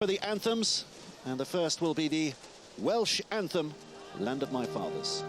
For the anthems, and the first will be the Welsh anthem, Land of My Fathers.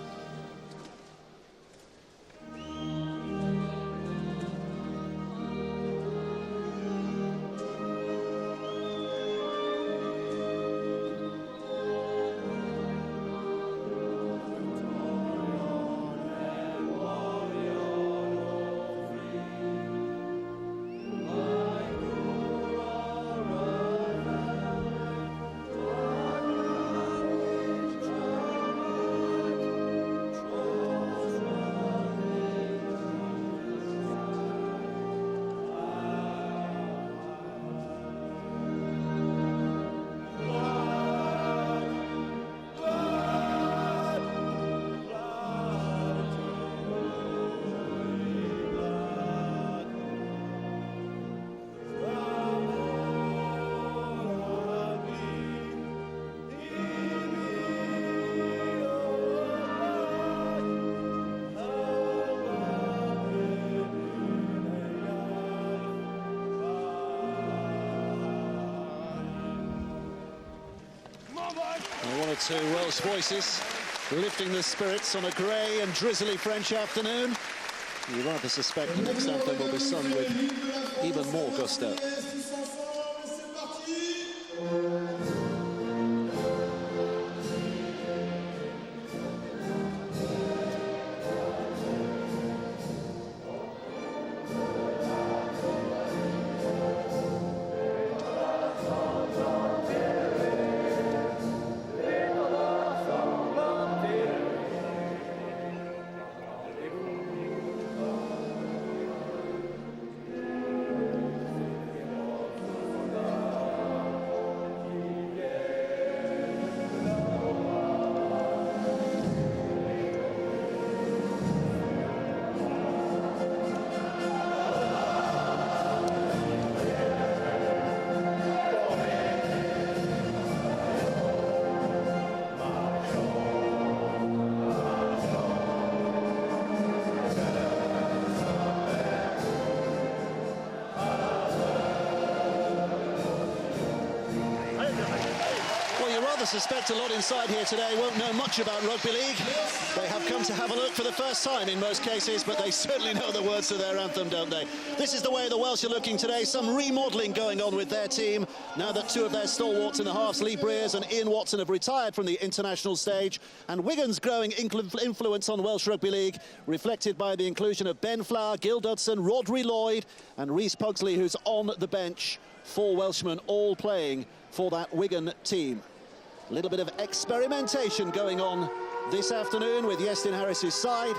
One or two Welsh voices lifting the spirits on a grey and drizzly French afternoon. You rather suspect the next anthem will be sung with even more gusto. I suspect a lot inside here today won't know much about rugby league. They have come to have a look for the first time in most cases, but they certainly know the words to their anthem, don't they? This is the way the Welsh are looking today. Some remodelling going on with their team now that two of their stalwarts in the halves, Lee Briers and Ian Watson, have retired from the international stage. And Wigan's growing influence on Welsh Rugby League, reflected by the inclusion of Ben Flower, Gil Dudson, Rodri Lloyd and Rhys Pugsley, who's on the bench. Four Welshmen all playing for that Wigan team. A little bit of experimentation going on this afternoon with Iestyn Harris's side.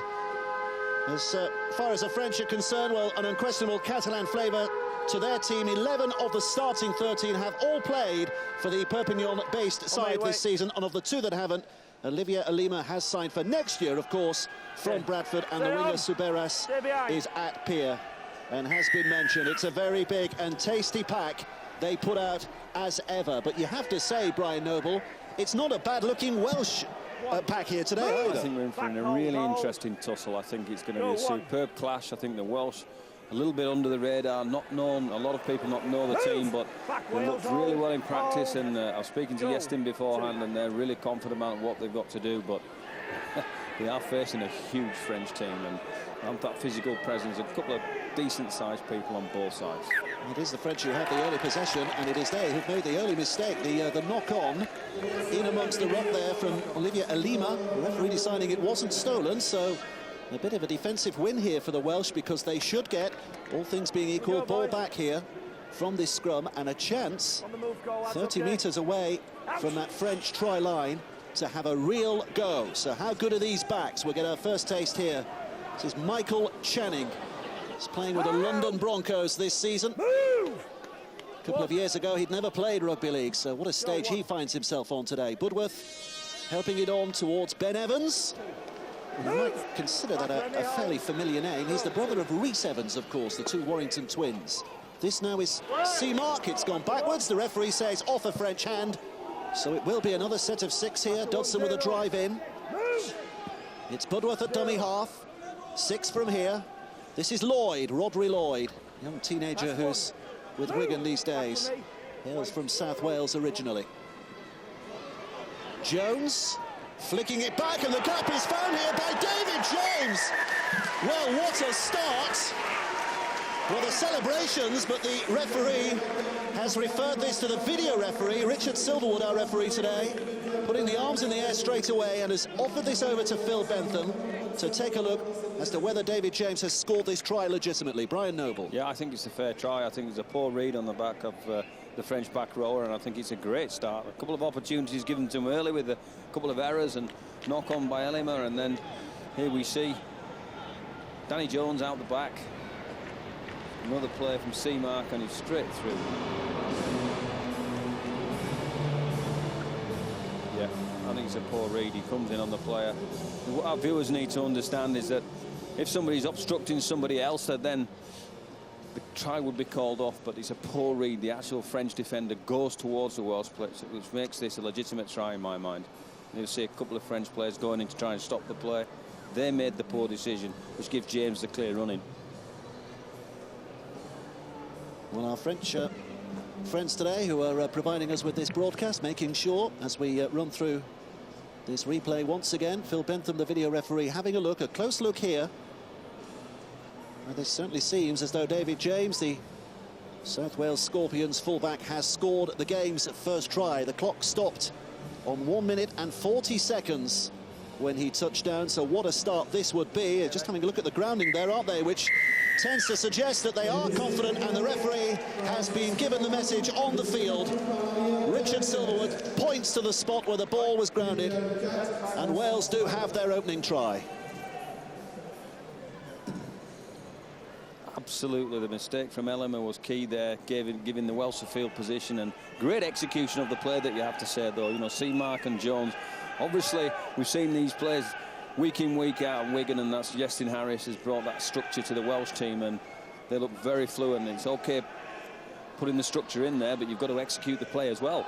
As far as the French are concerned, well, an unquestionable Catalan flavour to their team. 11 of the starting 13 have all played for the Perpignan-based side this season, and of the two that haven't, Olivier Alima has signed for next year, of course, from Bradford, and the winger Subeiras is at Pier and has been mentioned. It's a very big and tasty pack they put out as ever, but you have to say, Brian Noble, it's not a bad-looking Welsh pack here today either. I think we're in for a really interesting tussle. I think it's going to be a superb clash. I think the Welsh, a little bit under the radar, not known. A lot of people not know the team, but they looked really well in practice. And I was speaking to Iestyn beforehand, and they're really confident about what they've got to do. But they are facing a huge French team, and that physical presence, a couple of decent-sized people on both sides. It is the French who have the early possession, and it is they who've made the early mistake. The knock-on in amongst the ruck there from Olivier Alima. The referee deciding it wasn't stolen, so a bit of a defensive win here for the Welsh, because they should get, all things being equal, ball back here from this scrum, and a chance 30 metres away from that French try line to have a real go. So how good are these backs? We'll get our first taste here. This is Michael Channing. He's playing with the London Broncos this season. A couple of years ago, he'd never played rugby league, so what a stage he finds himself on today. Budworth helping it on towards Ben Evans. You might consider that a fairly familiar name. He's the brother of Rhys Evans, of course, the two Warrington twins. This now is C-Mark. It's gone backwards. The referee says off a French hand. So it will be another set of 6 here. Dodson with a drive in. It's Budworth at dummy half. 6 from here. This is Lloyd, Rodri Lloyd, young teenager who's with Wigan these days. Hails from South Wales originally. Jones flicking it back, and the gap is found here by David James. Well, what a start. Well, the celebrations, but the referee has referred this to the video referee, Richard Silverwood, our referee today, putting the arms in the air straight away, and has offered this over to Phil Bentham to take a look as to whether David James has scored this try legitimately. Brian Noble. Yeah, I think it's a fair try. I think there's a poor read on the back of the French back rower, and I think it's a great start. A couple of opportunities given to him early with a couple of errors and knock on by Ellimer, and then here we see Danny Jones out the back. Another play from Seamark, and he's straight through. Yeah, I think it's a poor read. He comes in on the player. What our viewers need to understand is that if somebody's obstructing somebody else, then the try would be called off, but it's a poor read. The actual French defender goes towards the Welsh player, which makes this a legitimate try in my mind. You'll see a couple of French players going in to try and stop the play. They made the poor decision, which gives James the clear running. Well, our French friends today who are providing us with this broadcast, making sure as we run through this replay once again, Phil Bentham, the video referee, having a close look here. Well, this certainly seems as though David James, the South Wales Scorpions fullback, has scored the game's first try. The clock stopped on 1 minute and 40 seconds when he touched down, so what a start this would be. Just having a look at the grounding there, aren't they, which tends to suggest that they are confident, and the referee has been given the message on the field. Richard Silverwood points to the spot where the ball was grounded, and Wales do have their opening try. Absolutely, the mistake from Ellimer was key there, giving the Welsh a field position, and great execution of the play, that you have to say, though. You know, Seamark and Jones, obviously we've seen these players week in, week out at Wigan, and that's Iestyn Harris has brought that structure to the Welsh team, and they look very fluent. It's okay putting the structure in there, but you've got to execute the play as well.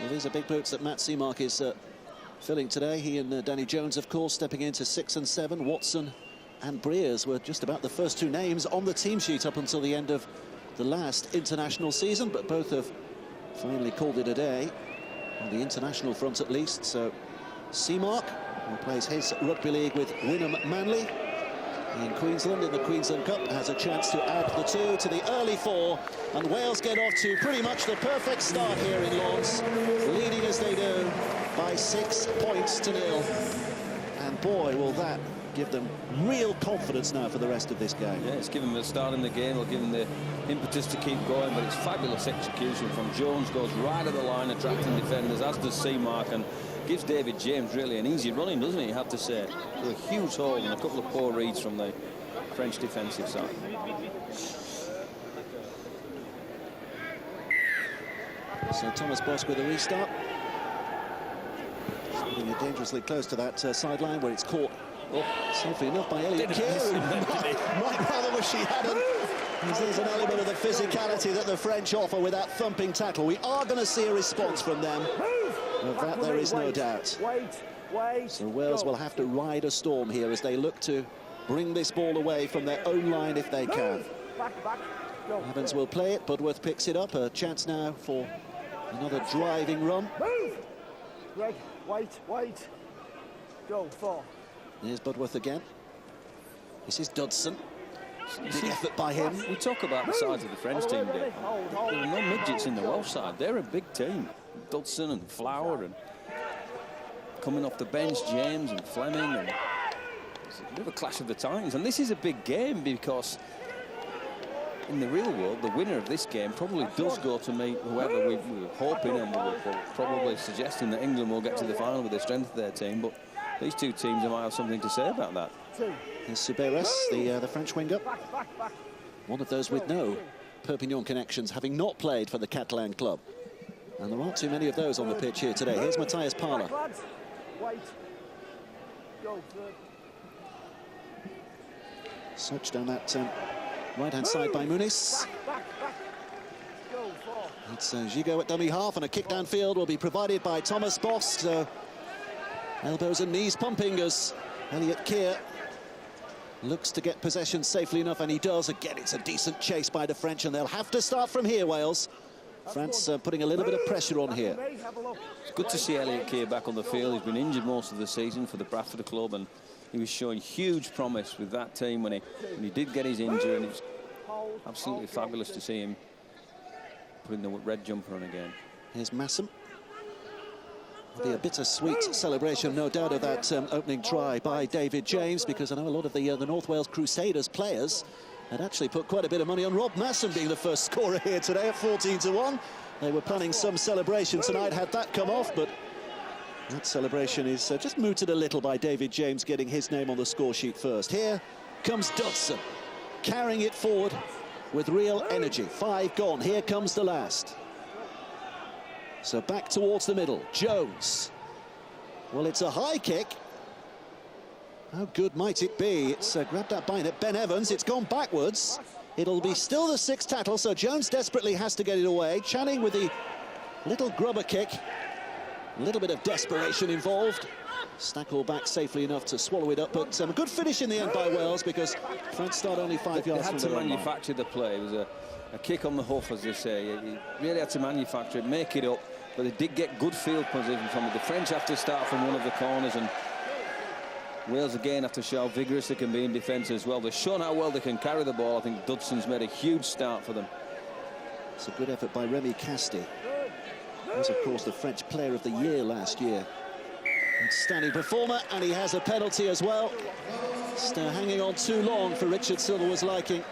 Well, these are big boots that Matt Seamark is filling today. He and Danny Jones, of course, stepping into 6 and 7. Watson and Breers were just about the first two names on the team sheet up until the end of the last international season, but both have finally called it a day on the international front, at least. So Seamark, who plays his rugby league with Wynnum Manly in Queensland in the Queensland Cup, has a chance to add the two to the early four, and Wales get off to pretty much the perfect start here in Lens, leading as they do by 6 points to 0. And boy, will that give them real confidence now for the rest of this game. Yeah, it's given them the start in the game, it'll give them the impetus to keep going, but it's fabulous execution from Jones, goes right at the line, attracting defenders, as does Seamark, and gives David James really an easy running, doesn't he, you have to say. A huge hole and a couple of poor reads from the French defensive side. So Thomas Bosk with a restart. Getting it dangerously close to that sideline where it's caught, safely enough, by Elliot Keir. Might rather wish he hadn't. There's an element of the physicality that the French offer with that thumping tackle. We are going to see a response from them. Of that there is no doubt. So Wales will have to ride a storm here as they look to bring this ball away from their own line if they can. Evans will play it. Budworth picks it up. A chance now for another driving run. Greg, wait. Go, 4. Here's Budworth again. This is Dodson. Big effort by him. We talk about the size of the French team, Dave. There are no midgets in the Welsh side. They're a big team. Dodson and Flower, and coming off the bench, James and Fleming, and it's a bit of a clash of the titans. And this is a big game because in the real world, the winner of this game probably does go to meet whoever we were hoping, and we were probably suggesting that England will get to the final with the strength of their team. But these two teams might have something to say about that. Here's Suberes, the French winger. One of those with no Perpignan connections, having not played for the Catalan club. And there aren't too many of those on the pitch here today. Here's Matthias Parler. Searched down that right-hand side by Muniz. It's Gigot at dummy half, and a kick downfield will be provided by Thomas Bosk. So elbows and knees pumping as Elliot Keir Looks to get possession safely enough, and he does. Again, it's a decent chase by the French, and they'll have to start from here, Wales. France putting a little bit of pressure on here. It's good to see Elliot Keir back on the field. He's been injured most of the season for the Bradford club, and he was showing huge promise with that team when he did get his injury, and it was absolutely fabulous to see him putting the red jumper on again. Here's Massam. It'll be a bittersweet celebration, no doubt, of that opening try by David James, because I know a lot of the North Wales Crusaders players had actually put quite a bit of money on Rob Massam being the first scorer here today at 14-1. They were planning some celebration tonight had that come off, but that celebration is just mooted a little by David James getting his name on the score sheet first. Here comes Dodson, carrying it forward with real energy. 5 gone, here comes the last. So back towards the middle, Jones. Well, it's a high kick. How good might it be? It's grabbed that by Ben Evans. It's gone backwards. It'll be still the 6th tackle, so Jones desperately has to get it away. Channing with the little grubber kick. A little bit of desperation involved. Stackle back safely enough to swallow it up, but a good finish in the end by Wales, because France start only 5 yards from They had to manufacture the play. It was a kick on the hoof, as they say. You really had to manufacture it, make it up, but they did get good field position from it. The French have to start from one of the corners, and Wales again have to show how vigorous they can be in defence as well. They've shown how well they can carry the ball. I think Dodson's made a huge start for them. It's a good effort by Remy Casti. He was, of course, the French Player of the Year last year. Outstanding performer, and he has a penalty as well. Still hanging on too long for Richard Silverwood's liking.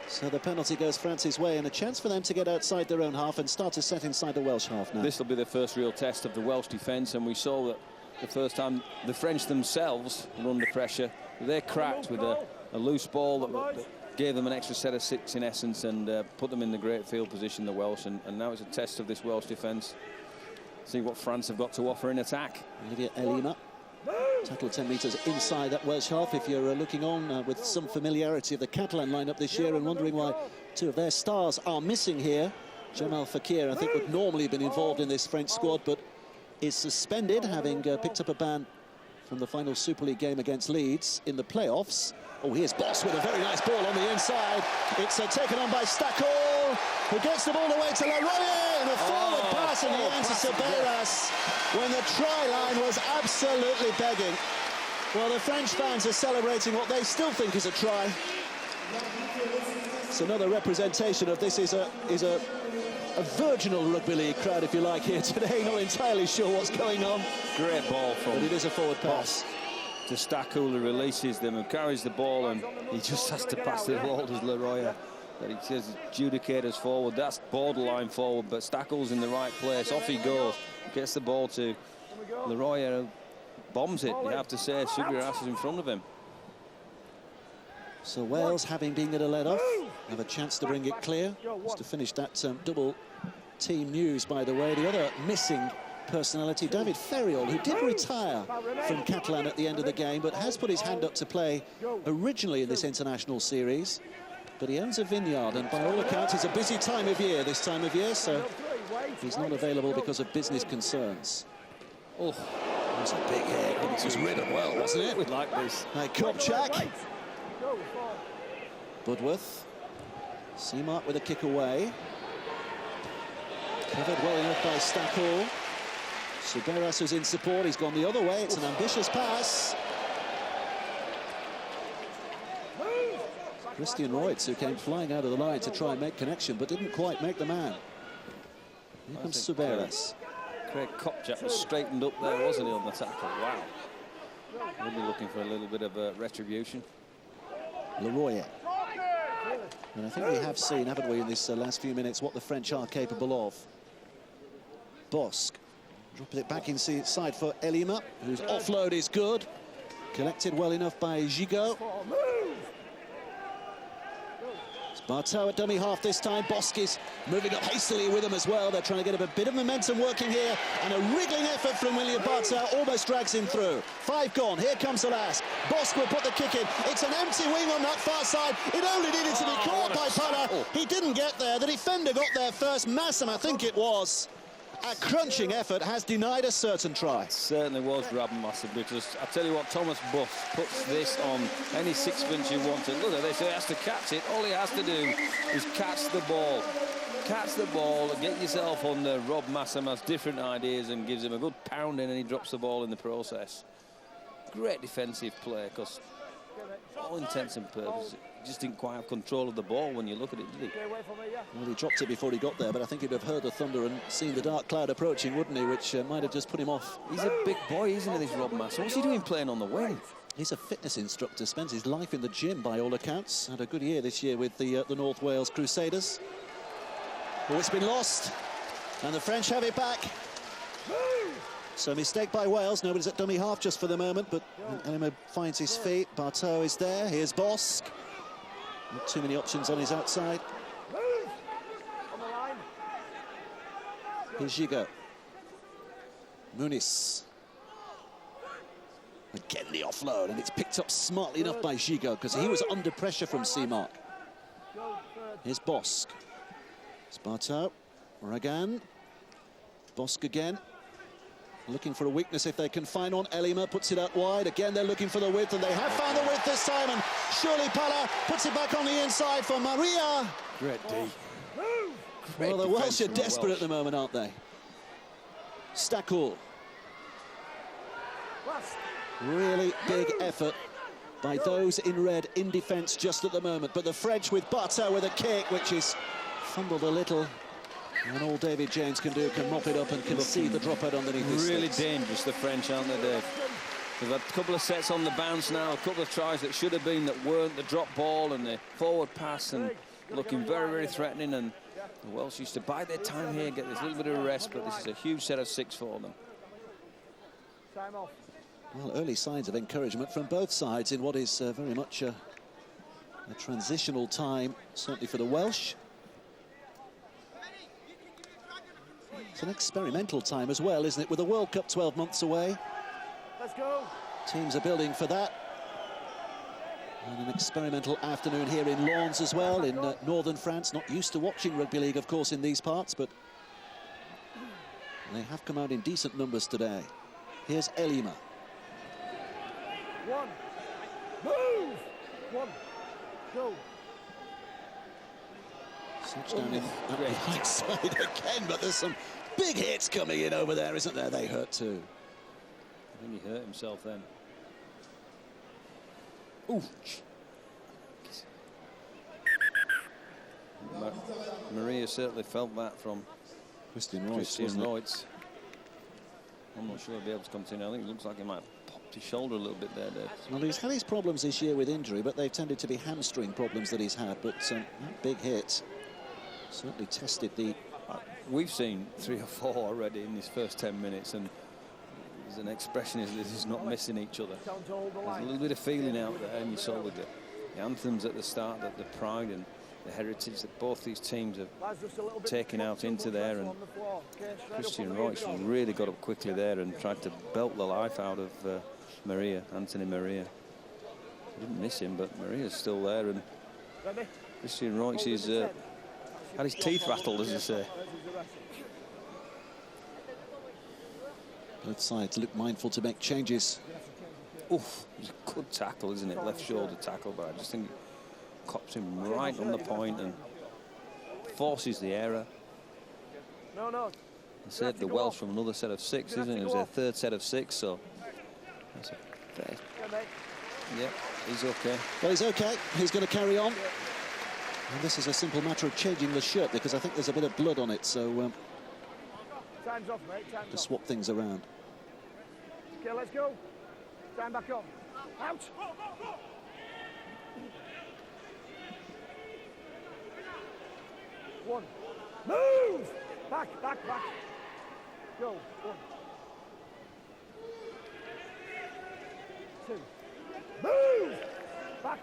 So the penalty goes France's way, and a chance for them to get outside their own half and start to set inside the Welsh half now. This will be the first real test of the Welsh defence, and we saw that the first time the French themselves were under pressure. They cracked with a loose ball that gave them an extra set of 6 in essence, and put them in the great field position, the Welsh, and now it's a test of this Welsh defence. See what France have got to offer in attack. Olivier Elima tackled 10 metres inside that Welsh half. If you're looking on with some familiarity of the Catalan lineup this year and wondering why 2 of their stars are missing here, Jamal Fekir, I think, would normally have been involved in this French squad, but is suspended, having picked up a ban from the final Super League game against Leeds in the playoffs. Oh, here's Boss with a very nice ball on the inside. It's taken on by Stackle, who gets the ball away to Leroy, and a forward pass in the end to Sabeiras when the try line was absolutely begging. Well, the French fans are celebrating what they still think is a try. It's another representation of this is a virginal rugby league crowd, if you like, here today. Not entirely sure what's going on. Great ball from, but it is a forward pass to Stackle, who releases them and carries the ball, and he just has to pass the ball to Leroy. That he says adjudicators forward. That's borderline forward, but Stackle's in the right place. Off he goes, gets the ball to Leroy, who bombs it. You have to say, Sabeiras is in front of him. So Wales, having been going to let off, have a chance to bring it clear. Just to finish that double team news, by the way. The other missing personality, David Ferriol, who did retire from Catalan at the end of the game, but has put his hand up to play originally in this international series. But he owns a vineyard, and by all accounts, it's a busy time of year this time of year, so he's not available because of business concerns. Oh, that was a big hit, but it was ridden well, wasn't it? We'd like this. Hey, Kopchak. Budworth. Seamark with a kick away. Covered well enough by Stackle. Sabeiras is in support. He's gone the other way. It's an ambitious pass. Christian Reutz, who came flying out of the line to try and make connection, but didn't quite make the man. Here comes Sabeiras. Craig Kopchak was straightened up there, wasn't he, on the tackle? Wow. We'll be looking for a little bit of retribution. Leroy. And I think we have seen, haven't we, in this last few minutes, what the French are capable of. Bosque dropping it back inside for Elima, whose offload is good. Collected well enough by Gigot. It's Bartow at dummy half this time. Bosque is moving up hastily with them as well. They're trying to get a bit of momentum working here, and a wriggling effort from William Bartow almost drags him through. 5 gone. Here comes the last. Bosque will put the kick in. It's an empty wing on that far side. It only needed to be caught by Pana. He didn't get there. The defender got there first. Massam, I think it was. a crunching effort has denied a certain try. It certainly was Rabmasse, because I tell you what, Thomas Buff puts this on any sixpence you want to. Look at this, he has to catch it. All he has to do is catch the ball. Catch the ball and get yourself under. Rob Massam has different ideas and gives him a good pounding, and he drops the ball in the process. Great defensive play, because all intents and purposes, he just didn't quite have control of the ball when you look at it, did he? Well, he dropped it before he got there, but I think he'd have heard the thunder and seen the dark cloud approaching, wouldn't he, which might have just put him off. He's a big boy, isn't he, this Rob Massam? What's he doing playing on the wing? He's a fitness instructor, spends his life in the gym by all accounts. Had a good year this year with the North Wales Crusaders. Oh, it's been lost, and the French have it back. So mistake by Wales. Nobody's at dummy half just for the moment, but Elima finds his feet. Barteau is there. Here's Bosc. Not too many options on his outside. Here's Gigot. Muniz. Again the offload, and it's picked up smartly enough by Gigot, because he was under pressure from Seamark. Here's Bosc. It's Barteau. Ragan. Bosc again. Looking for a weakness if they can find one. Elima puts it out wide. Again, they're looking for the width, and they have found the width this time. And surely Pala puts it back on the inside for Maria. Great D. Well, the Welsh are desperate at the moment, aren't they? Stackall. Really big effort by those in red in defence just at the moment. But the French with Barteau with a kick, which is fumbled a little. And all David James can do can mop it up and concede the dropout underneath his Really sticks. dangerous, the French, aren't they, Dave? They've had a couple of sets on the bounce now, a couple of tries that should have been that weren't, the drop ball and the forward pass, and looking very, very threatening. And the Welsh used to bide their time here, get this little bit of a rest, but this is a huge set of 6 for them. Well, early signs of encouragement from both sides in what is very much a transitional time, certainly for the Welsh. It's an experimental time as well, isn't it? With the World Cup 12 months away. Let's go. Teams are building for that. And an experimental afternoon here in Lens as well, in northern France. Not used to watching rugby league, of course, in these parts, but they have come out in decent numbers today. Here's Elima. One. Move. One. Go. Touchdown in at the right side again, but there's some big hits coming in over there, isn't there? They hurt too. I think he hurt himself then. Ooh. Maria certainly felt that from Christian Reutz. I'm not sure he'll be able to continue. I think it looks like he might have popped his shoulder a little bit there, Dave. Well, he's had his problems this year with injury, but they've tended to be hamstring problems that he's had. But that big hit certainly tested the... We've seen 3 or 4 already in these first 10 minutes, and there's an expression is this is not missing each other. There's a little bit of feeling out there, and you saw with the anthems at the start, that the pride and the heritage that both these teams have taken out into there, and Christian Reutz really got up quickly there and tried to belt the life out of Anthony Maria. He didn't miss him, but Maria's still there, and Christian Reutz is had his teeth rattled, as you say. Both sides look mindful to make changes. Oof, it's a good tackle, isn't it? Left shoulder tackle, but I just think it cops him right on the point and forces the error. No. I said the Welsh from another set of 6, isn't it? It was their 3rd set of 6, so that's a fair. Yeah, he's okay. Well, he's okay. He's going to carry on. And this is a simple matter of changing the shirt, because I think there's a bit of blood on it, so Time's off, mate. Time's to off. swap things around. Okay, let's go. Time back on. Out. One. Move. Back. Go. 1. 2. Move. Back.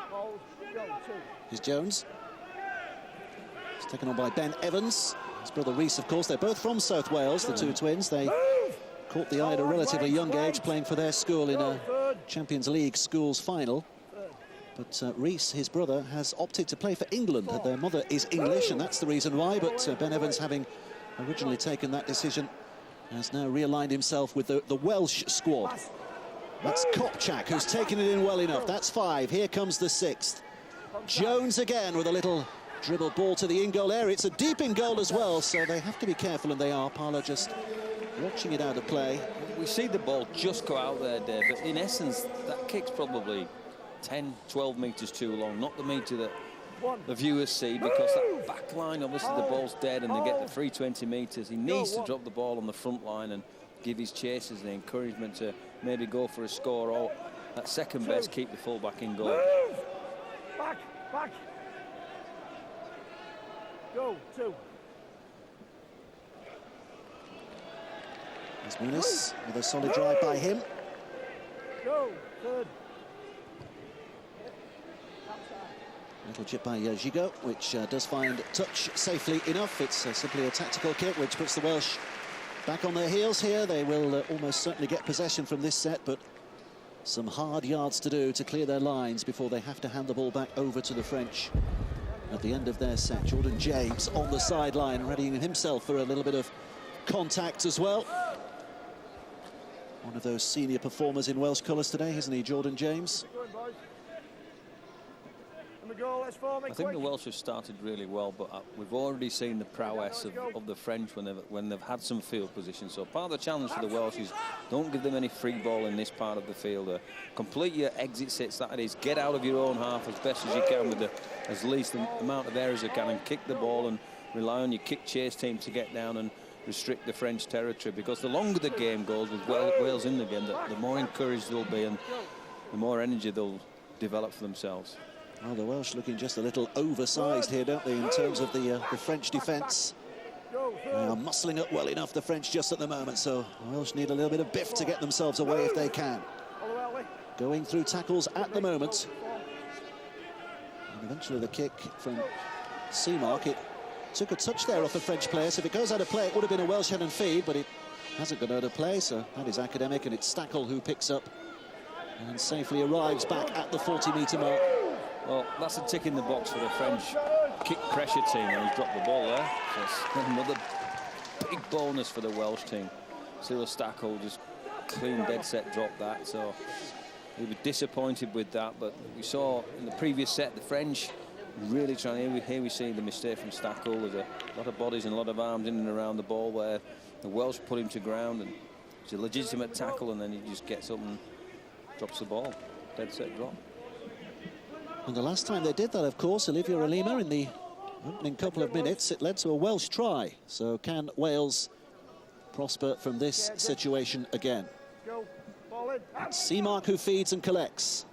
Hold. Go. 2. Here's Jones. He's taken on by Ben Evans. His brother Rees, of course. They're both from South Wales, the two twins. They caught the eye at a relatively young age, playing for their school in a Champions League schools final. But Rees, his brother, has opted to play for England. Their mother is English, and that's the reason why. But Ben Evans having originally taken that decision, has now realigned himself with the Welsh squad. That's Kopczak, who's taken it in well enough. That's 5. Here comes the 6th. Jones again with a little dribble ball to the in-goal area. It's a deep in-goal as well, so they have to be careful, and they are. Parlour just watching it out of play. We see the ball just go out there, Dave, but in essence, that kick's probably 10, 12 metres too long, not the metre that the viewers see, because that back line, obviously the ball's dead and they get the free 20 metres. He needs to drop the ball on the front line and give his chasers the encouragement to maybe go for a score, or at second best keep the full-back in goal. Back, back. Go, 2. There's Muniz with a solid drive by him. Go, 3rd. Little chip by Gigot, which does find touch safely enough. It's simply a tactical kick, which puts the Welsh back on their heels here. They will almost certainly get possession from this set, but some hard yards to do to clear their lines before they have to hand the ball back over to the French at the end of their set. Jordan James on the sideline, readying himself for a little bit of contact as well. One of those senior performers in Welsh colours today, isn't he, Jordan James? I think the Welsh have started really well, but we've already seen the prowess of the French when they've had some field position. So part of the challenge for the Welsh is don't give them any free ball in this part of the field. Complete your exit sets, that is, get out of your own half as best as you can with as least the amount of errors you can, and kick the ball and rely on your kick chase team to get down and restrict the French territory, because the longer the game goes with Wales in the game, the more encouraged they'll be and the more energy they'll develop for themselves. Well, the Welsh looking just a little oversized here, don't they, in terms of the French defence. They are muscling up well enough, the French, just at the moment, so the Welsh need a little bit of biff to get themselves away if they can. Going through tackles at the moment. And eventually the kick from Seamark, it took a touch there off the French player, so if it goes out of play, it would have been a Welsh head and feed, but it hasn't gone out of play, so that is academic, and it's Stackel who picks up and safely arrives back at the 40-metre mark. Well, that's a tick in the box for the French kick pressure team, and he's dropped the ball there. So it's another big bonus for the Welsh team. Cyril Stackel just clean dead set dropped that, so he was disappointed with that. But we saw in the previous set the French really trying. Here we see the mistake from Stackel. There's a lot of bodies and a lot of arms in and around the ball where the Welsh put him to ground, and it's a legitimate tackle, and then he just gets up and drops the ball. Dead set drop. And the last time they did that, of course, Olivia Olima, in the opening couple of minutes, it led to a Welsh try. So can Wales prosper from this situation again? It's Seamark who feeds and collects.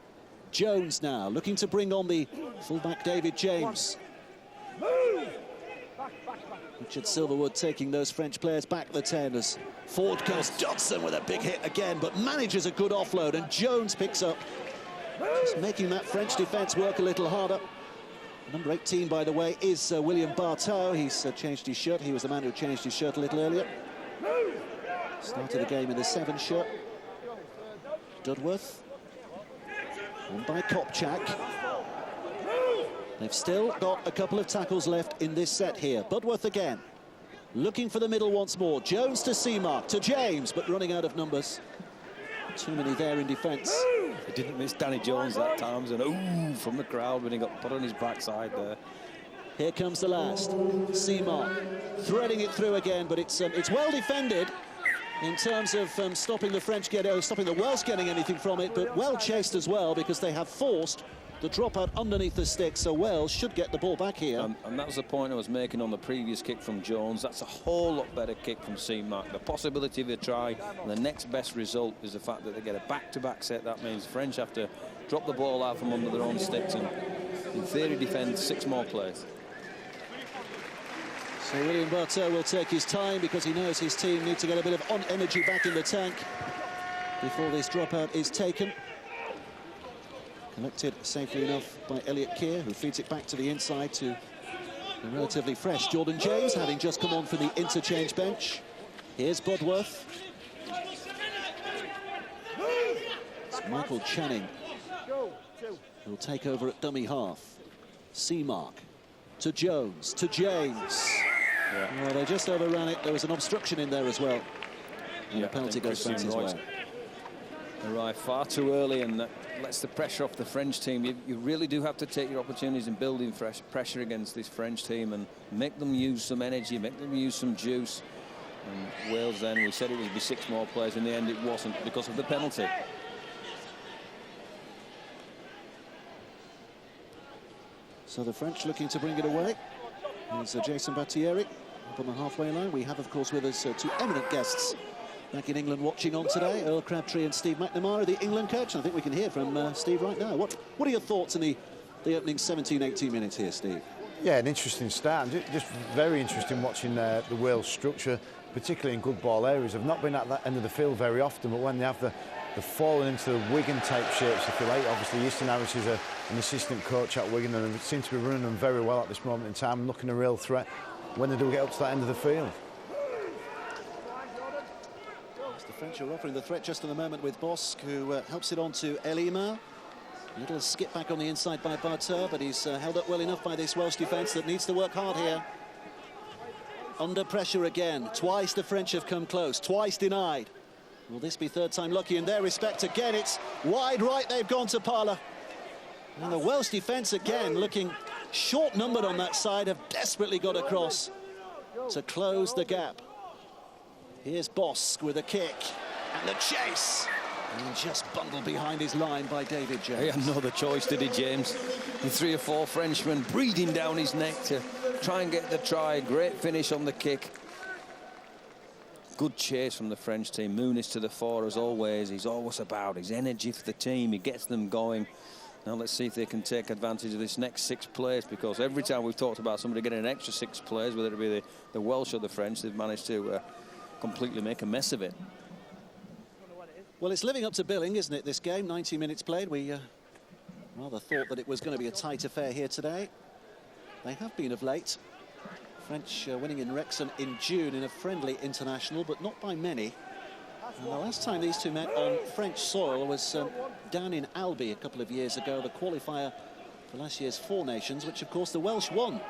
Jones now looking to bring on the fullback David James. Richard Silverwood taking those French players back the 10 as forward comes Dodson with a big hit again, but manages a good offload, and Jones picks up. Just making that French defence work a little harder. Number 18, by the way, is William Bartow. He's changed his shirt. He was the man who changed his shirt a little earlier. Started the game in the 7 shirt. Dudworth. Won by Kopczak. They've still got a couple of tackles left in this set here. Budworth again. Looking for the middle once more. Jones to Seamark, to James, but running out of numbers. Too many there in defence. He didn't miss Danny Jones that time. And ooh from the crowd when he got put on his backside there. Here comes the last. Seamark threading it through again, but it's well defended in terms of stopping the French stopping the Welsh getting anything from it, but well chased as well, because they have forced the drop out underneath the stick, so Wales should get the ball back here. And that was the point I was making on the previous kick from Jones. That's a whole lot better kick from Seamark. The possibility of a try, and the next best result is the fact that they get a back-to-back set. That means French have to drop the ball out from under their own sticks and, in theory, defend 6 more plays. So William Bartow will take his time, because he knows his team need to get a bit of energy back in the tank before this dropout is taken. Collected safely enough by Elliot Keir, who feeds it back to the inside to the relatively fresh Jordan James, having just come on from the interchange bench. Here's Budworth. It's Michael Channing who'll take over at dummy half. Seamark to Jones, to James. Yeah. Well, they just overran it. There was an obstruction in there as well. And the penalty goes France's way. Arrived far too early, and that lets the pressure off the French team. You really do have to take your opportunities in building fresh pressure against this French team and make them use some energy, make them use some juice. And Wales then, we said it would be 6 more players. In the end, it wasn't because of the penalty. So the French looking to bring it away. Here's Jason Battieri up on the halfway line. We have, of course, with us 2 eminent guests back in England watching on today, Earl Crabtree and Steve McNamara, the England coach. And I think we can hear from Steve right now. What are your thoughts in the opening 17, 18 minutes here, Steve? Yeah, an interesting start. Just very interesting watching the Wales structure, particularly in good ball areas. I've not been at that end of the field very often, but when they have the fallen into the Wigan-type shapes, if you like. Obviously, Easton Harris is an assistant coach at Wigan, and they seem to be running them very well at this moment in time, and looking a real threat when they do get up to that end of the field. The French are offering the threat just in the moment with Bosc, who helps it on to Elima. A little skip back on the inside by Barter, but he's held up well enough by this Welsh defence that needs to work hard here. Under pressure again. Twice the French have come close, twice denied. Will this be third time lucky in their respect? Again, it's wide right they've gone to Parla. And the Welsh defence again looking short-numbered on that side, have desperately got across to close the gap. Here's Bosc with a kick and the chase. And just bundled behind his line by David James. He had no other choice, did he, James? The 3 or 4 Frenchmen breathing down his neck to try and get the try. Great finish on the kick. Good chase from the French team. Muniz to the fore as always. He's always about his energy for the team. He gets them going. Now let's see if they can take advantage of this next 6 players, because every time we've talked about somebody getting an extra 6 players, whether it be the Welsh or the French, they've managed to completely make a mess of it. Well, it's living up to billing, isn't it, this game? 90 minutes played. We rather thought that it was going to be a tight affair here today. They have been of late. French winning in Wrexham in June in a friendly international, but not by many. And the last time these two met on French soil was down in Albi a couple of years ago, the qualifier for last year's 4 Nations, which, of course, the Welsh won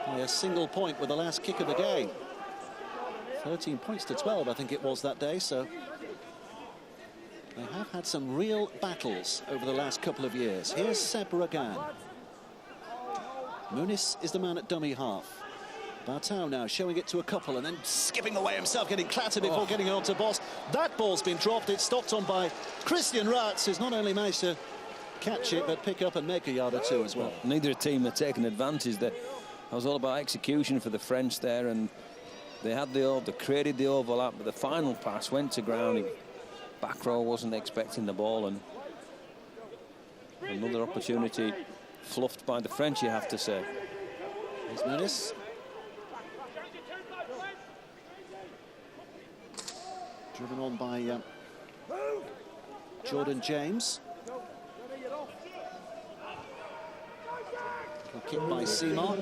by a single point with the last kick of the game. 13 points to 12, I think it was that day, so they have had some real battles over the last couple of years. Here's Seb Ragan. Muniz is the man at dummy half. Bartau now showing it to a couple and then skipping away himself, getting clattered before getting it on to Bosc. That ball's been dropped. It's stopped on by Christian Raetz, who's not only managed to catch it, but pick up and make a yard or 2 as well. Neither team had taken advantage. That was all about execution for the French there, and they had they created the overlap, but the final pass went to ground. Back row wasn't expecting the ball, and another opportunity fluffed by the French, you have to say. Here's Muniz. Driven on by Jordan James. A kick by Seamark.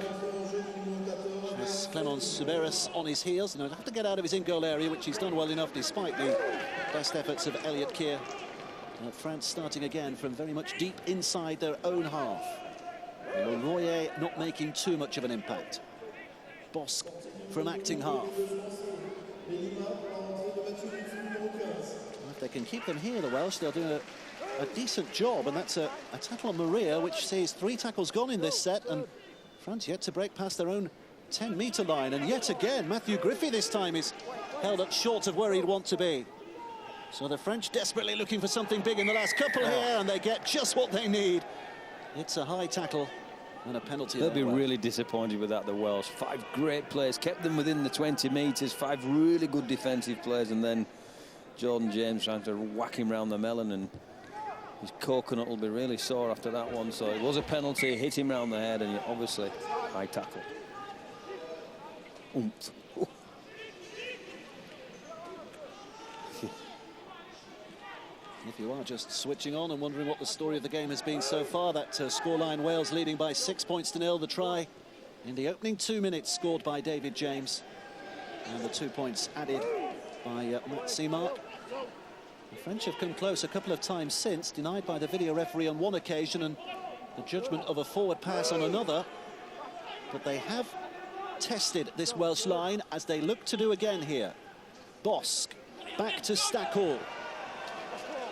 Has Clément Souberas on his heels, and he'll have to get out of his in-goal area, which he's done well enough despite the best efforts of Elliot Keir. France starting again from very much deep inside their own half. Royer not making too much of an impact. Bosc from acting half. If they can keep them here, the Welsh, they'll do a decent job, and that's a tackle on Maria, which sees 3 tackles gone in this set, and France yet to break past their own 10-metre line. And yet again, Matthew Griffey this time is held up short of where he'd want to be. So the French desperately looking for something big in the last couple here, and they get just what they need. It's a high tackle and a penalty. They'll be really disappointed with that, the Welsh. 5 great players, kept them within the 20 metres, 5 really good defensive players, and then Jordan James trying to whack him round the melon, and his coconut will be really sore after that one. So it was a penalty, hit him round the head, and obviously high tackle. Oomph. If you are just switching on and wondering what the story of the game has been so far, that scoreline, Wales leading by 6 points to 0. The try in the opening 2 minutes scored by David James, and the 2 points added by Matt Seamark. The French have come close a couple of times since, denied by the video referee on one occasion and the judgment of a forward pass on another. But they have tested this Welsh line, as they look to do again here. Bosc, back to Stackall.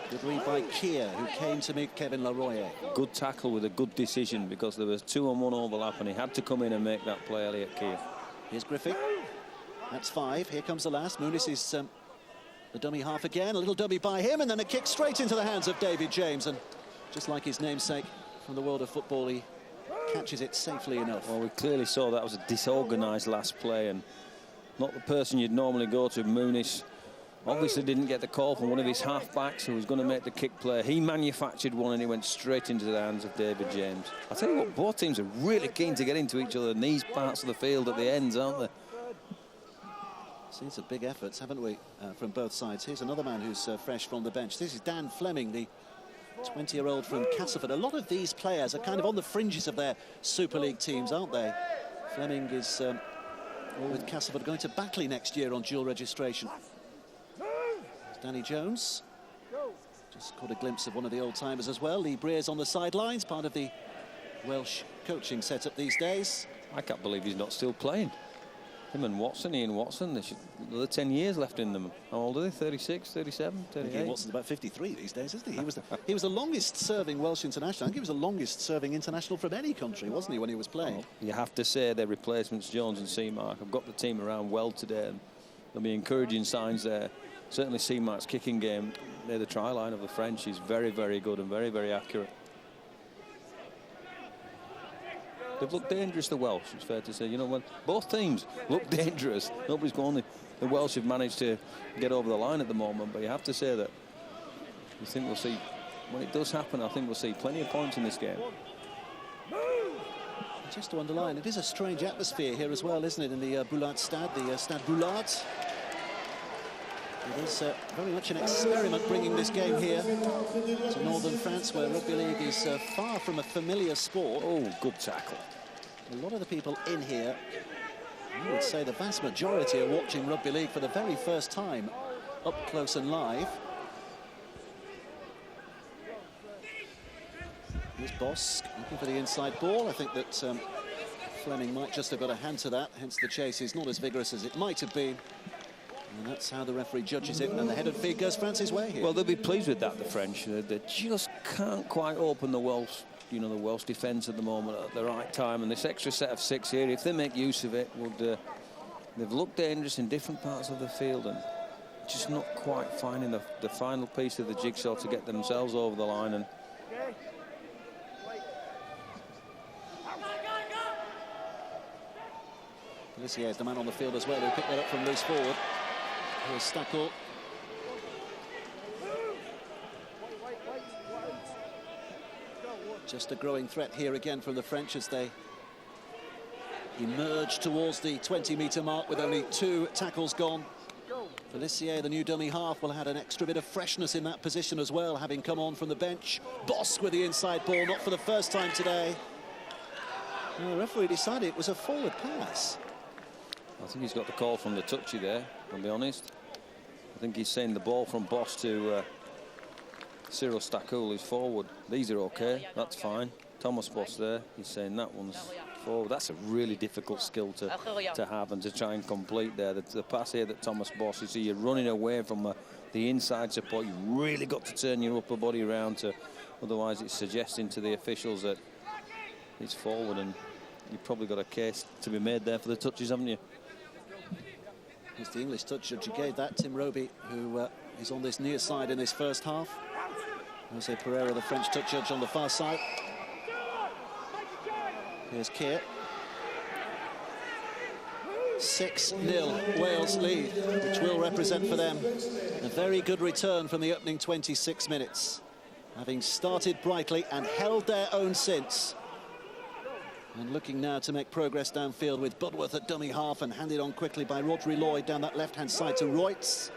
Good read by Keir, who came to meet Kevin Laroye. Good tackle with a good decision, because there was 2-on-1 overlap and he had to come in and make that play, Elliot Keir. Here's Griffith. That's 5. Here comes the last. Muniz is the dummy half again. A little dummy by him, and then a kick straight into the hands of David James. And just like his namesake from the world of football, he catches it safely enough. Well, we clearly saw that was a disorganised last play, and not the person you'd normally go to. Muniz obviously didn't get the call from one of his half-backs who was going to make the kick play. He manufactured one and he went straight into the hands of David James. I tell you what, both teams are really keen to get into each other in these parts of the field at the ends, aren't they? Seen some big efforts, haven't we, from both sides. Here's another man who's fresh from the bench. This is Dan Fleming, the 20-year-old from Castleford. A lot of these players are kind of on the fringes of their Super League teams, aren't they? Fleming is with Castleford, going to Batley next year on dual registration. Danny Jones just caught a glimpse of one of the old-timers as well. Lee Breer's on the sidelines, part of the Welsh coaching setup these days. I can't believe he's not still playing. Him and Watson, Ian Watson, another 10 years left in them. How old are they? 36, 37, 38? Ian Watson's about 53 these days, isn't he? He was the longest-serving Welsh international. I think he was the longest-serving international from any country, wasn't he, when he was playing? Well, you have to say their replacements, Jones and Seamark, have got the team around well today, and there'll be encouraging signs there. Certainly Seamark's kicking game near the try line of the French is very, very good and very, very accurate. They've looked dangerous, the Welsh, it's fair to say. You know, when both teams look dangerous, nobody's going. The Welsh have managed to get over the line at the moment, but you have to say that I think we'll see, when it does happen, I think we'll see plenty of points in this game. Just to underline, it is a strange atmosphere here as well, isn't it, in the Boulard Stade, the Stade Boulard. It is very much an experiment bringing this game here to northern France, where rugby league is far from a familiar sport. Oh, good tackle. A lot of the people in here, I would say the vast majority, are watching rugby league for the very first time, up close and live. Here's Bosc looking for the inside ball. I think that Fleming might just have got a hand to that, hence the chase is not as vigorous as it might have been. And that's how the referee judges it, and the headed feed goes France's way here. Well, they'll be pleased with that, the French. They just can't quite open the Welsh, the Welsh defence at the moment at the right time. And this extra set of 6 here, if they make use of it, they've looked dangerous in different parts of the field and just not quite finding the final piece of the jigsaw to get themselves over the line. And Pelissier is the man on the field as well, who picked that up from loose forward. Here's Stackall. Just a growing threat here again from the French as they emerge towards the 20-metre mark with only 2 tackles gone. Pelissier, the new dummy half, will have had an extra bit of freshness in that position as well, having come on from the bench. Bosc with the inside ball, not for the first time today. The referee decided it was a forward pass. I think he's got the call from the touchy there, I'll be honest. I think he's saying the ball from Bosc to Cyril Stackall is forward. These are okay, that's fine. Thomas Bosc there, he's saying that one's forward. That's a really difficult skill to have and to try and complete there. The pass here that Thomas Bosc, you see you're running away from the inside support. You've really got to turn your upper body around to, otherwise it's suggesting to the officials that it's forward, and you've probably got a case to be made there for the touches, haven't you? Here's the English touch judge who gave that, Tim Roby, who is on this near side in this first half. Jose Pereira, the French touch judge, on the far side. Here's Keir. 6-0 Wales lead, which will represent for them a very good return from the opening 26 minutes, having started brightly and held their own since. And looking now to make progress downfield with Budworth at dummy half and handed on quickly by Rodri Lloyd down that left-hand side to Reutz.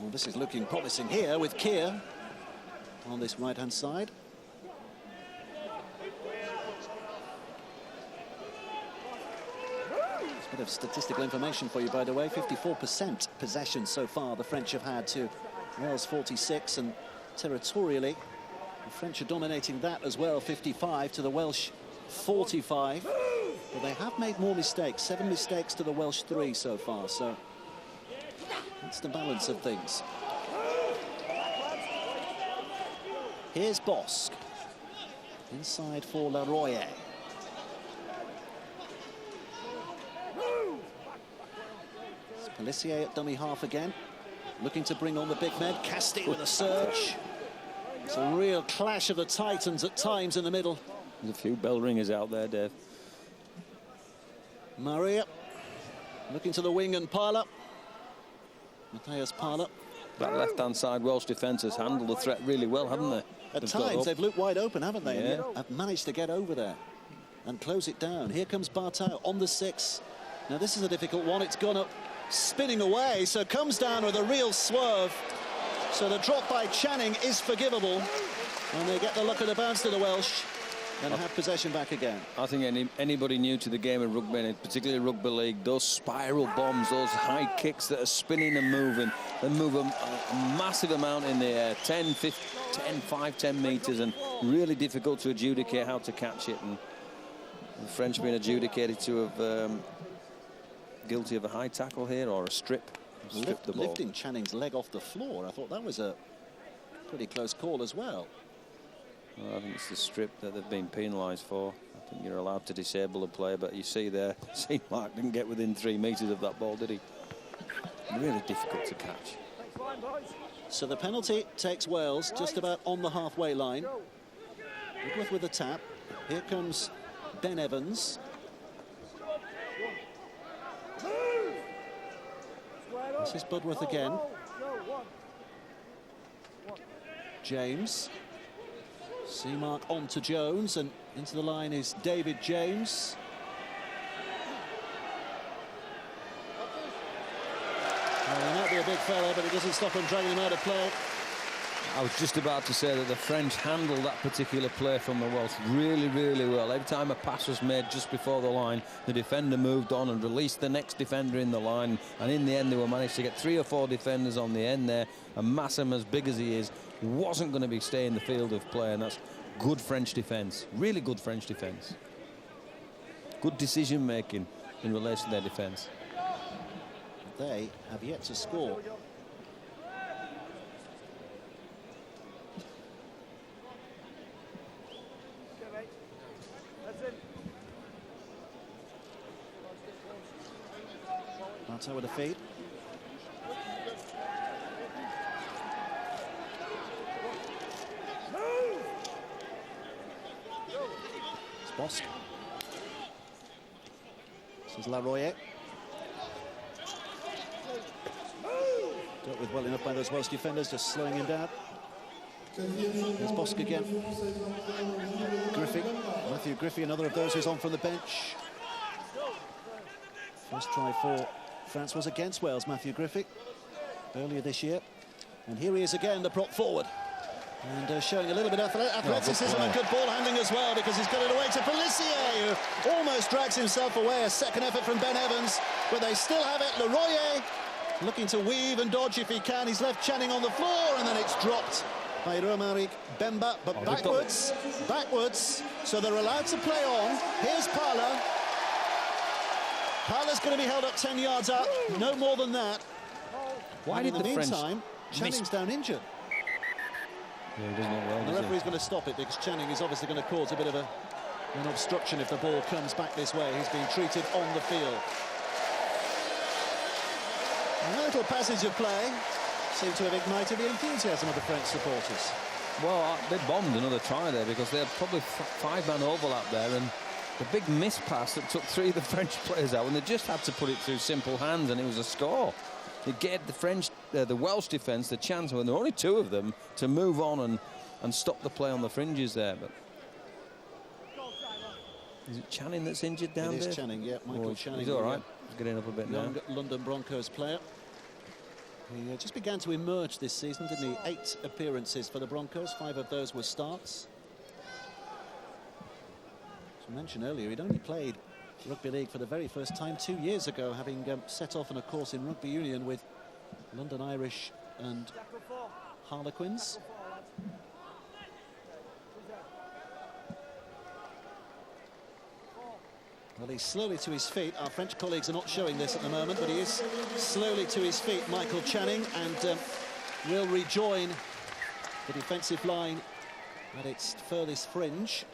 Well, this is looking promising here with Keir on this right-hand side. Bit of statistical information for you, by the way. 54% possession so far the French have had to Wales 46, and territorially the French are dominating that as well, 55 to the Welsh 45. But they have made more mistakes, 7 mistakes to the Welsh 3 so far, so that's the balance of things. Here's Bosque. Inside for Laroye. It's Pelissier at dummy half again. Looking to bring on the big men. Casti with a surge. It's a real clash of the titans at times in the middle. There's a few bell ringers out there, Dave. Maria looking to the wing and Parla. Matthias Parla. That left-hand side Welsh defence has handled the threat really well, haven't they? At times they've looked wide open, haven't they? Yeah. And have managed to get over there and close it down. Here comes Bartau on the 6. Now this is a difficult one. It's gone up, spinning away, so comes down with a real swerve. So the drop by Channing is forgivable, and they get the luck of the bounce to the Welsh and have possession back again. I think anybody new to the game of rugby, and particularly rugby league, those spiral bombs, those high kicks that are spinning and moving, they move a massive amount in the air, 10, 5, 10 metres, and really difficult to adjudicate how to catch it. And the French being adjudicated to have guilty of a high tackle here, or a strip the ball. Lifting Channing's leg off the floor. I thought that was a pretty close call as well. Well, I think it's the strip that they've been penalised for. I think you're allowed to disable a player, but you see there, St. Mark didn't get within 3 metres of that ball, did he? Really difficult to catch. So the penalty takes Wales just about on the halfway line. Woodworth with a tap. Here comes Ben Evans. This is Budworth again. James. Seamark on to Jones, and into the line is David James. Well, he might be a big fella, but it doesn't stop him dragging him out of play. I was just about to say that the French handled that particular play from the Welsh really, really well. Every time a pass was made just before the line, the defender moved on and released the next defender in the line, and in the end they were managed to get 3 or 4 defenders on the end there, and Massam, as big as he is, wasn't going to be staying in the field of play, and that's good French defence, really good French defence. Good decision making in relation to their defence. They have yet to score. Bartau with a feed. It's Bosque. This is Laroye. Dealt with well enough by those Welsh defenders, just slowing him down. There's Bosque again. Griffey, Matthew Griffey, another of those who's on from the bench. First try for France was against Wales, Matthew Griffey, earlier this year. And here he is again, the prop forward. And showing a little bit of athleticism and good ball handling as well, because he's got it away to Pelissier, who almost drags himself away. A second effort from Ben Evans, but they still have it. Laroye looking to weave and dodge if he can. He's left Channing on the floor, and then it's dropped by Romaric Bemba, but backwards. So they're allowed to play on. Here's Parla. Parla's going to be held up 10 yards out, no more than that. Why did the French... meantime, Channing's down injured. Yeah, he doesn't know well, The referee's going to stop it because Channing is obviously going to cause a bit of an obstruction if the ball comes back this way. He's being treated on the field. And a little passage of play seemed to have ignited the enthusiasm of the French supporters. Well, they bombed another try there because they had probably 5-man overlap there, and the big miss pass that took 3 of the French players out, and they just had to put it through simple hands, and it was a score. It gave the Welsh defence the chance, when there were only 2 of them, to move on and stop the play on the fringes there. But is it Channing that's injured down there? It is Channing, yeah. Michael Channing. He's all right. He's getting up a bit now. London Broncos player. He just began to emerge this season, didn't he? 8 appearances for the Broncos. 5 of those were starts. As I mentioned earlier, he'd only played Rugby League for the very first time 2 years ago, having set off on a course in rugby union with London Irish and Harlequins. Well, he's slowly to his feet. Our French colleagues are not showing this at the moment, but he is slowly to his feet, Michael Channing, and will rejoin the defensive line at its furthest fringe.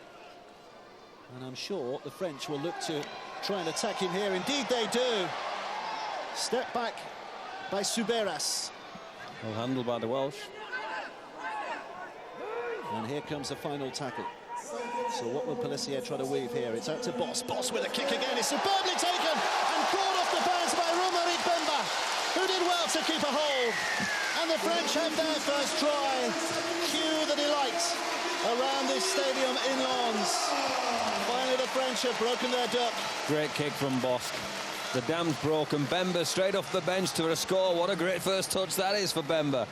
And I'm sure the French will look to try and attack him here. Indeed they do. Step back by Subeiras. Well handled by the Welsh. And here comes the final tackle. So what will Pelissier try to weave here? It's out to Boss. Boss with a kick again. It's superbly taken and caught off the bounce by Romaric Bemba, who did well to keep a hold. And the French have their first try. Cue the delight around this stadium in Lens. Finally, the French have broken their duck. Great kick from Bosk. The dam's broken. Bemba straight off the bench to a score. What a great first touch that is for Bemba.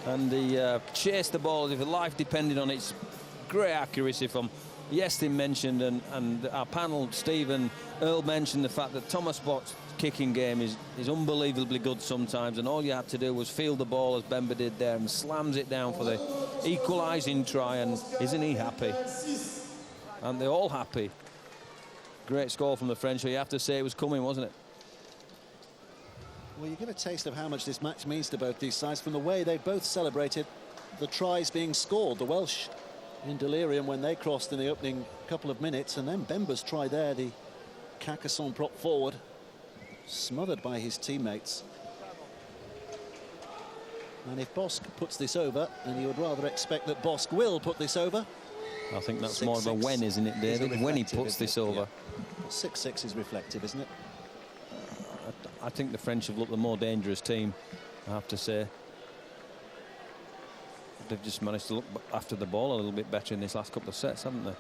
And he chased the ball as if life depended on it. Great accuracy from Iestyn mentioned, and our panel, Stephen Earl, mentioned the fact that Thomas Bock's kicking game is unbelievably good sometimes, and all you had to do was field the ball as Bemba did there and slams it down for the equalising try, and isn't he happy? And they're all happy. Great score from the French, so you have to say it was coming, wasn't it? Well, you get a taste of how much this match means to both these sides from the way they both celebrated the tries being scored. The Welsh in delirium when they crossed in the opening couple of minutes, and then Bemba's try there, the Carcassonne prop forward, smothered by his teammates. And if Bosk puts this over, and you would rather expect that Bosk will put this over. I think that's more of a when, isn't it, David? When he puts this over. 6-6 is reflective, isn't it? I think the French have looked the more dangerous team, I have to say. They've just managed to look after the ball a little bit better in this last couple of sets, haven't they?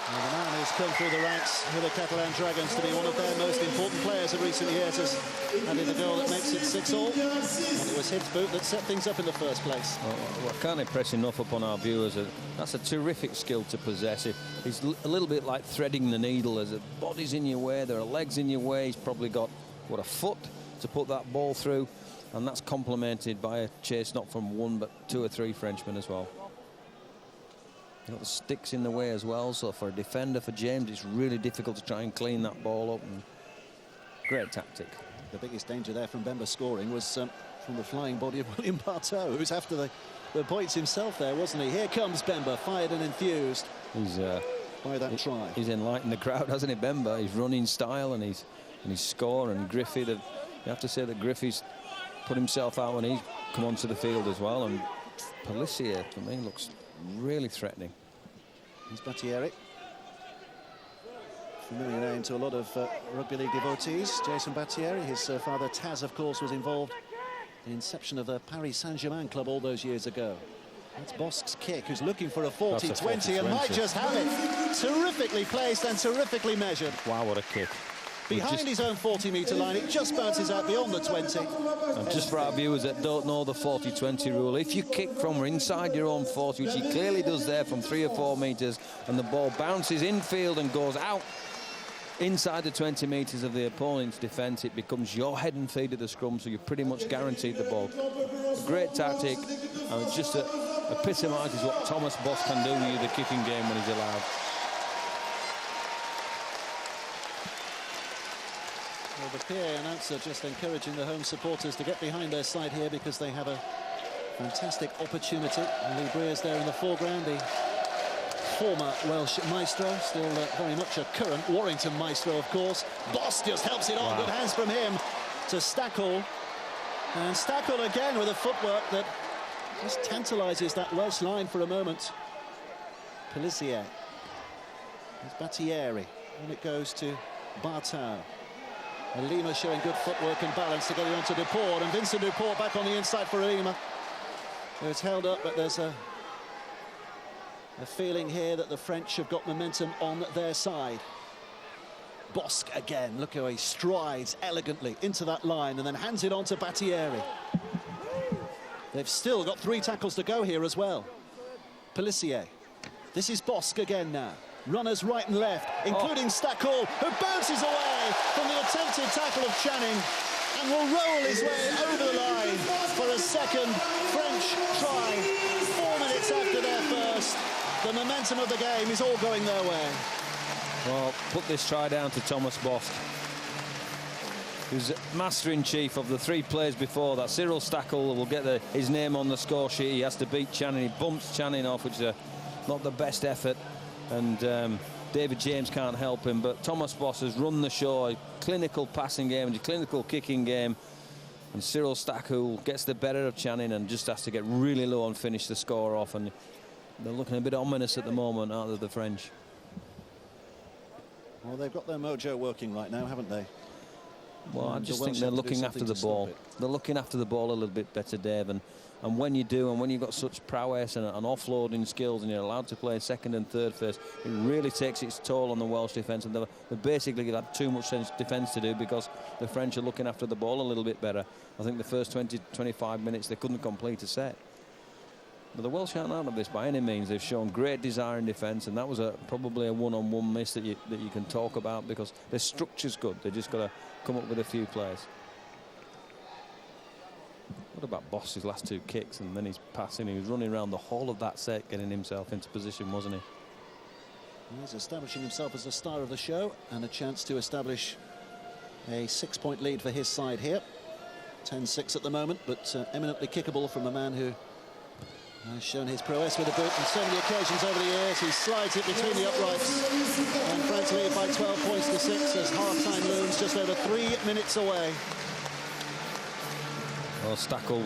Well, the man who's come through the ranks with the Catalan Dragons to be one of their most important players of recent years has added a goal that makes it 6-all. And it was his boot that set things up in the first place. Well, I can't impress enough upon our viewers. That's a terrific skill to possess. He's a little bit like threading the needle. There's a body's in your way, there are legs in your way. He's probably got, what, a foot to put that ball through. And that's complemented by a chase not from one but two or three Frenchmen as well. You've got the sticks in the way as well, so for a defender, for James, it's really difficult to try and clean that ball up. And great tactic. The biggest danger there from Bemba scoring was from the flying body of William Bartow, who was after the points himself there, wasn't he? Here comes Bemba, fired and enthused by that try. He's enlightened the crowd, hasn't he, Bemba? His running style and his score, and Griffey, you have to say that Griffey's put himself out when he's come onto the field as well, and Pelissier, for me, looks really threatening. Here's Battieri. Familiar name to a lot of rugby league devotees. Jason Battieri, his father Taz, of course, was involved in the inception of the Paris Saint-Germain club all those years ago. That's Bosk's kick, who's looking for a 40-20 and might just have it. Terrifically placed and terrifically measured. Wow, what a kick. Behind his own 40-metre line, it just bounces out beyond the 20. And just for our viewers that don't know the 40-20 rule, if you kick from inside your own 40, which he clearly does there from 3 or 4 metres, and the ball bounces infield and goes out inside the 20 metres of the opponent's defence, it becomes your head and feet at the scrum, so you're pretty much guaranteed the ball. Great tactic, and it just epitomises what Thomas Bosk can do with the kicking game when he's allowed. Well, the PA announcer just encouraging the home supporters to get behind their side here because they have a fantastic opportunity. Lee Breers there in the foreground, the former Welsh maestro, still very much a current Warrington maestro, of course. Bosk just helps it on. Wow. Good hands from him to Stackle. And Stackle again with a footwork that just tantalises that Welsh line for a moment. Pelissier. It's Battieri. And it goes to Bartow. Lima showing good footwork and balance to get it onto Duport, and Vincent Duport back on the inside for Lima. It's held up, but there's a feeling here that the French have got momentum on their side. Bosk again, look how he strides elegantly into that line and then hands it on to Battieri. They've still got 3 tackles to go here as well. Pelissier. This is Bosk again now. runners right and left, including Stackall, who bounces away from the attempted tackle of Channing and will roll his way over the line for a second French try. 4 minutes after their first, the momentum of the game is all going their way. Well, put this try down to Thomas Bosc, who's master-in-chief of the 3 players before that. Cyril Stackall will get his name on the score sheet. He has to beat Channing. He bumps Channing off, which is not the best effort. And David James can't help him. But Thomas Bosc has run the show. A clinical passing game, a clinical kicking game. And Cyril Stackall gets the better of Channing and just has to get really low and finish the score off. And they're looking a bit ominous at the moment, aren't they, the French? Well, they've got their mojo working right now, haven't they? Well, I just think they're looking after the ball. They're looking after the ball a little bit better, Dave. And when you do, and when you've got such prowess and offloading skills, and you're allowed to play second and third first, it really takes its toll on the Welsh defence. And they've basically had too much defence to do because the French are looking after the ball a little bit better. I think the first 20-25 minutes they couldn't complete a set. But the Welsh aren't out of this by any means. They've shown great desire in defence, and that was probably a one-on-one miss that you can talk about because their structure's good. They just got to come up with a few plays. What about Bosc's last 2 kicks and then his passing? He was running around the whole of that set, getting himself into position, wasn't he? He's establishing himself as the star of the show, and a chance to establish a 6-point lead for his side here. 10-6 at the moment, but eminently kickable from a man who has shown his prowess with the boot on so many occasions over the years. He slides it between the uprights, and France lead by 12 points to 6 as half-time looms just over 3 minutes away. Well, Stackall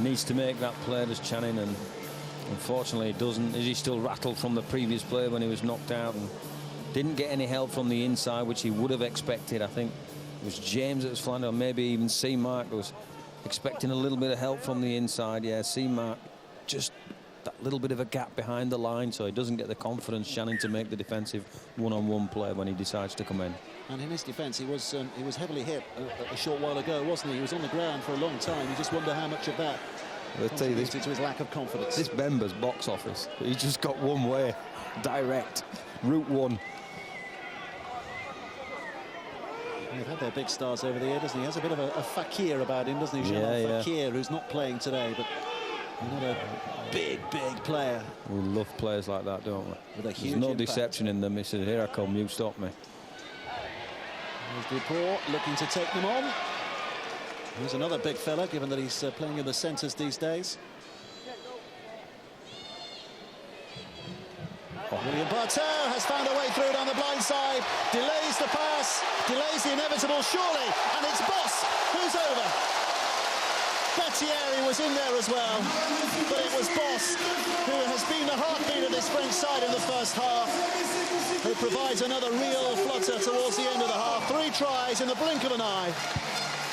needs to make that play, does Channing, and unfortunately he doesn't. Is he still rattled from the previous play when he was knocked out and didn't get any help from the inside, which he would have expected. I think it was James that was flying, or maybe even C-Mark was expecting a little bit of help from the inside. Yeah, C-Mark just that little bit of a gap behind the line, so he doesn't get the confidence, Channing, to make the defensive one-on-one play when he decides to come in. And in his defence, he was heavily hit a short while ago, wasn't he? He was on the ground for a long time. You just wonder how much of that contributed to his lack of confidence. This Bemba's box office, he just got one way, direct, route one. They've had their big stars over the years, doesn't he? He has a bit of a fakir about him, doesn't he? Fakir, who's not playing today, but another big player. We love players like that, don't we? With a huge There's no impact. deception in them. He said, here I come, you stop me. There's Dupont looking to take them on. He's another big fella, given that he's playing in the centres these days. William Bartow has found a way through down the blind side, delays the pass, delays the inevitable surely, and it's Bosc who's over. Battieri was in there as well, but it was Bosc who has been the heartbeat of this French side in the first half, who provides another real flutter towards the end of the half. 3 tries in the blink of an eye,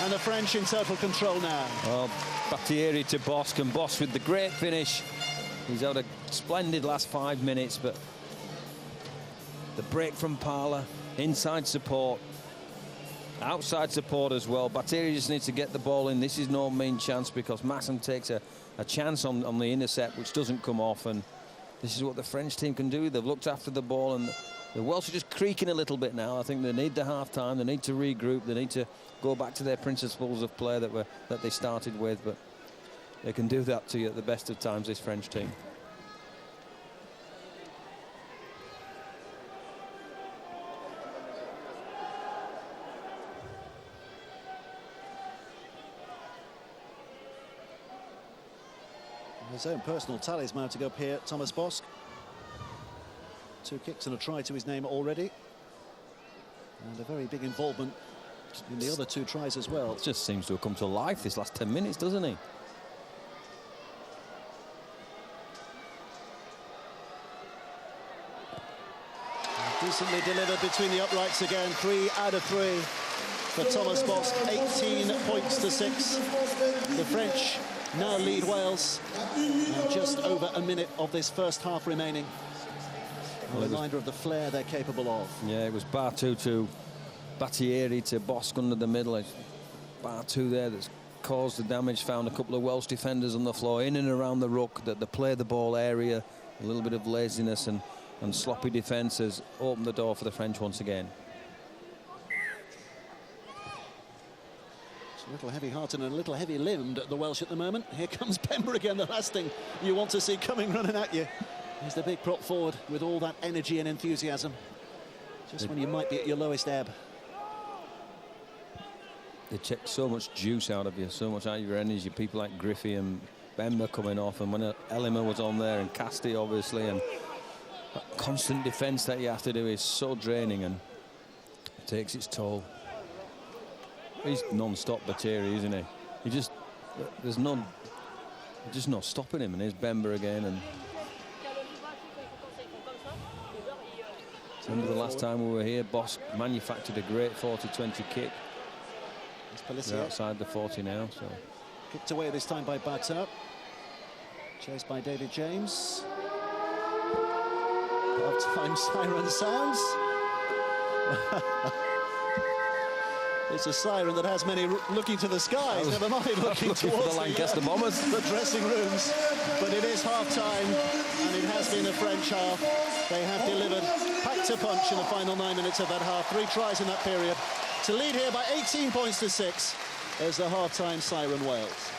and the French in total control now. Well, Battieri to Bosc, and Bosc with the great finish. He's had a splendid last 5 minutes, but the break from Parler, inside support, outside support as well. Battieri just needs to get the ball in. This is no mean chance because Masson takes a chance on the intercept, which doesn't come off, and this is what the French team can do. They've looked after the ball, and the Welsh are just creaking a little bit now. I think they need the half-time, they need to regroup, they need to go back to their principles of play that they started with, but they can do that to you at the best of times, this French team. His own personal tallies mounting up here, Thomas Bosc. 2 kicks and a try to his name already. And a very big involvement in the other 2 tries as well. It just seems to have come to life this last 10 minutes, doesn't he? Decently delivered between the uprights again. 3 out of 3 for Thomas Bosc. 18 points to 6. The French now lead Wales. And just over a minute of this first half remaining. A reminder of the flair they're capable of. Yeah, it was Bartow to Battieri to Bosc under the middle. It's Bartow there that's caused the damage, found a couple of Welsh defenders on the floor, in and around the ruck, that they play the ball area, a little bit of laziness, and and sloppy defence has opened the door for the French once again. It's a little heavy-hearted and a little heavy-limbed, the Welsh at the moment. Here comes Bemba again, the last thing you want to see coming running at you. He's the big prop forward with all that energy and enthusiasm, just when you might be at your lowest ebb. They check so much juice out of you, so much out of your energy. People like Griffey and Bemba coming off, and when Ellimer was on there, and Casti obviously, and that constant defence that you have to do is so draining and it takes its toll. He's non-stop Bottieri, isn't he? There's just no stopping him, and here's Bemba again. And remember the last time we were here, Boss manufactured a great 40-20 kick. They're outside the 40 now. So Kicked away this time by Bata. Chased by David James. Half-time siren sounds. It's a siren that has many looking to the skies, never mind looking towards the Lancaster Bombers. The dressing rooms. But it is half-time, and it has been a French half. They have delivered, packed a punch in the final 9 minutes of that half. 3 tries in that period to lead here by 18 points to 6 as the half-time siren wails.